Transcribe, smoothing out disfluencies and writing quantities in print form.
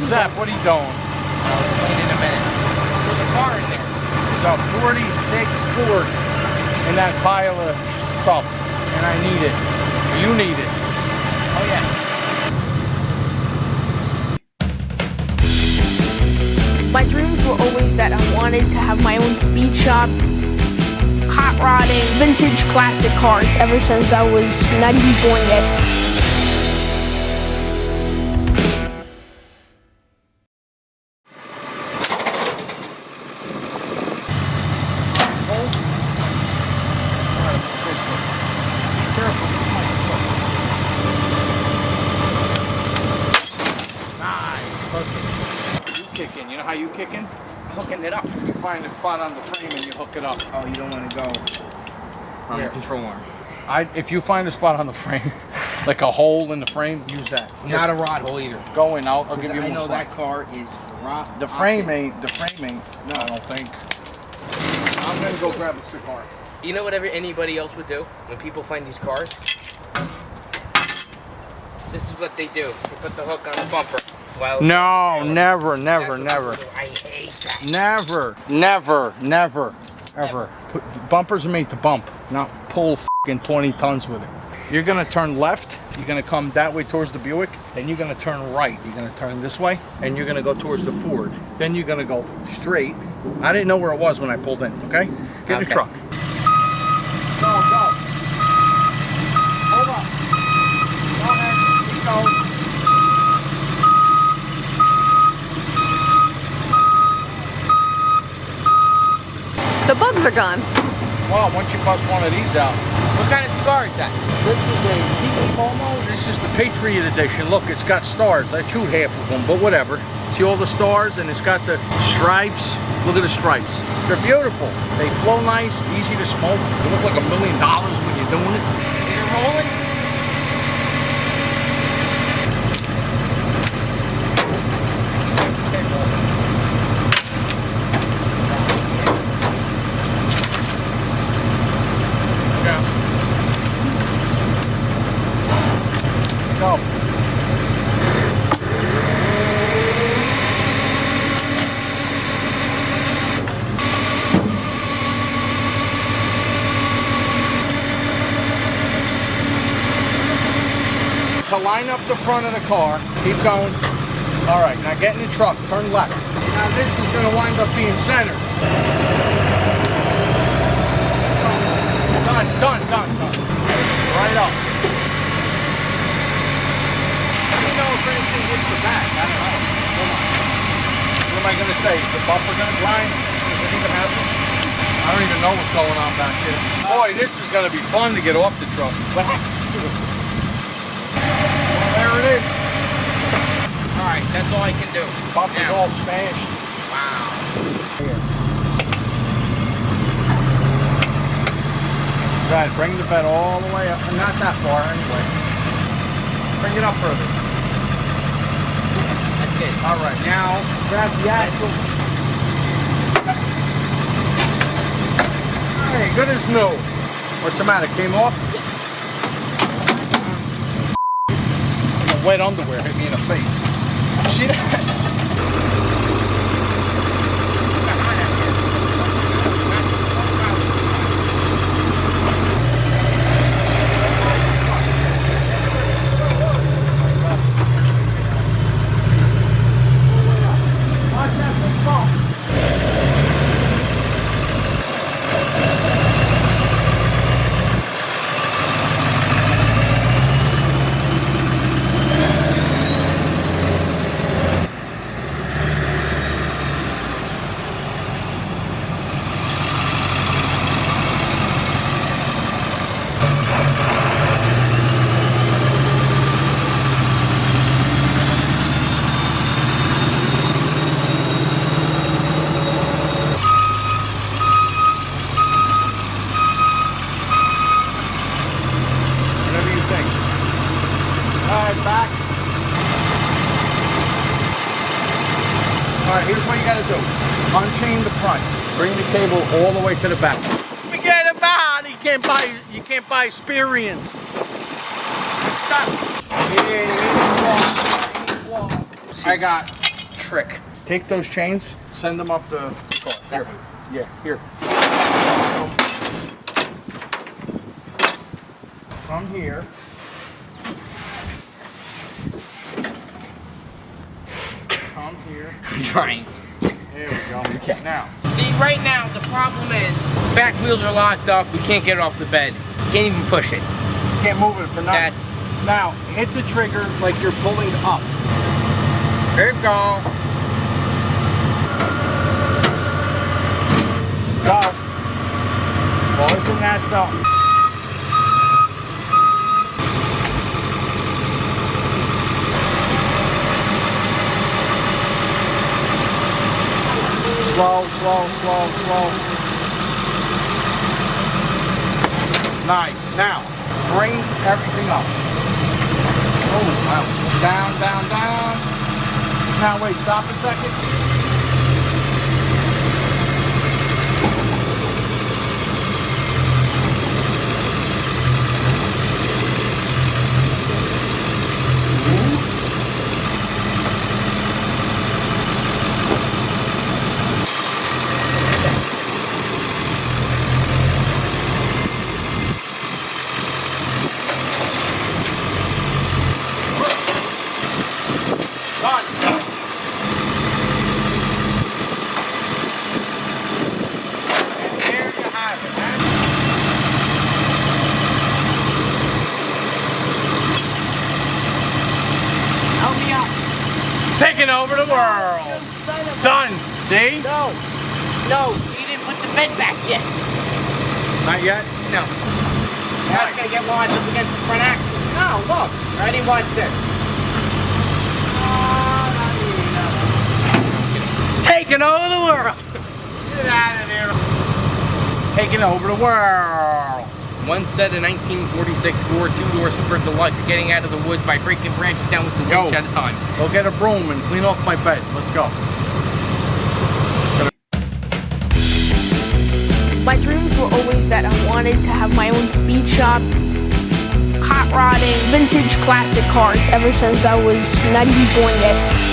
Zap, what are you doing? I'll explain in a minute. There's a car in there. There's a 46 Ford in that pile of stuff, and I need it. You need it. Oh yeah. My dreams were always that I wanted to have my own speed shop, hot rodding, vintage classic cars ever since I was not even born yet. Kicking. You know how you kicking? Hooking it up. You find a spot on the frame and you hook it up. Oh, you don't want to go on the control arm. If you find a spot on the frame, like a hole in the frame, use that. Not a rod hole either. Go in. I'll give you more. I know slack. that car is rock. The frame ain't. No, I don't think. I'm gonna go grab a cigar. You know whatever anybody else would do when people find these cars? This is what they do. They put the hook on the bumper. No, never. I hate that. Never, ever. Bumpers are made to bump, not pull f***ing 20 tons with it. You're gonna turn left. You're gonna come that way towards the Buick. Then you're gonna turn right. You're gonna turn this way, and you're gonna go towards the Ford. Then you're gonna go straight. I didn't know where it was when I pulled in. Okay, get in the truck. Go. Hold on. Go ahead. Keep going. The bugs are gone. Well, once you bust one of these out. What kind of cigar is that? This is a Piki Momo. This is the Patriot Edition. Look, it's got stars. I chewed half of them, but whatever. See all the stars, and it's got the stripes. Look at the stripes. They're beautiful. They flow nice, easy to smoke. They look like $1 million when you're doing it. Is it rolling? Go. To line up the front of the car, keep going. All right, now get in the truck, turn left. Now this is going to wind up being center. Done. Right up. If anything hits the back, I don't know. Hold on. What am I going to say? Is the bumper going to grind? Does it even happen? I don't even know what's going on back here. Boy, this is going to be fun to get off the truck. What happens to it? Well, there it is. All right, that's all I can do. Bumper's all smashed. Wow. Here. Go ahead, bring the bed all the way up. Not that far, anyway. Bring it up further. That's it. All right, now grab the axle. Hey, good as new. What's the matter? Came off? The wet underwear hit me in the face. See that? Back. All right, here's what you got to do. Unchain the front. Bring the cable all the way to the back. Forget about it. You can't buy experience. Stop. I got trick. Take those chains, send them up the car. Here. Yeah, here. Come here. Come here. I'm trying. There we go. Okay. Now. See, right now, the problem is back wheels are locked up. We can't get it off the bed. Can't even push it. Can't move it for nothing. That's... Now, hit the trigger like you're pulling up. Here we go. Go. Well, isn't that something? Slow, slow, slow, slow. Nice. Now, bring everything up. Oh, wow. Down, down, down. Now, wait, stop a second. Taking over the world. Done. See? No. No, you didn't put the bed back yet. Not yet? No. Now it's going to get launched up against the front axle. No, look. Ready? Watch this. Taking over the world. Get out of there. Taking over the world. One set of 1946 Ford two-door Super Deluxe getting out of the woods by breaking branches down with the winch at a time. Go get a broom and clean off my bed. Let's go. My dreams were always that I wanted to have my own speed shop, hot rodding, vintage classic cars ever since I was not even born yet.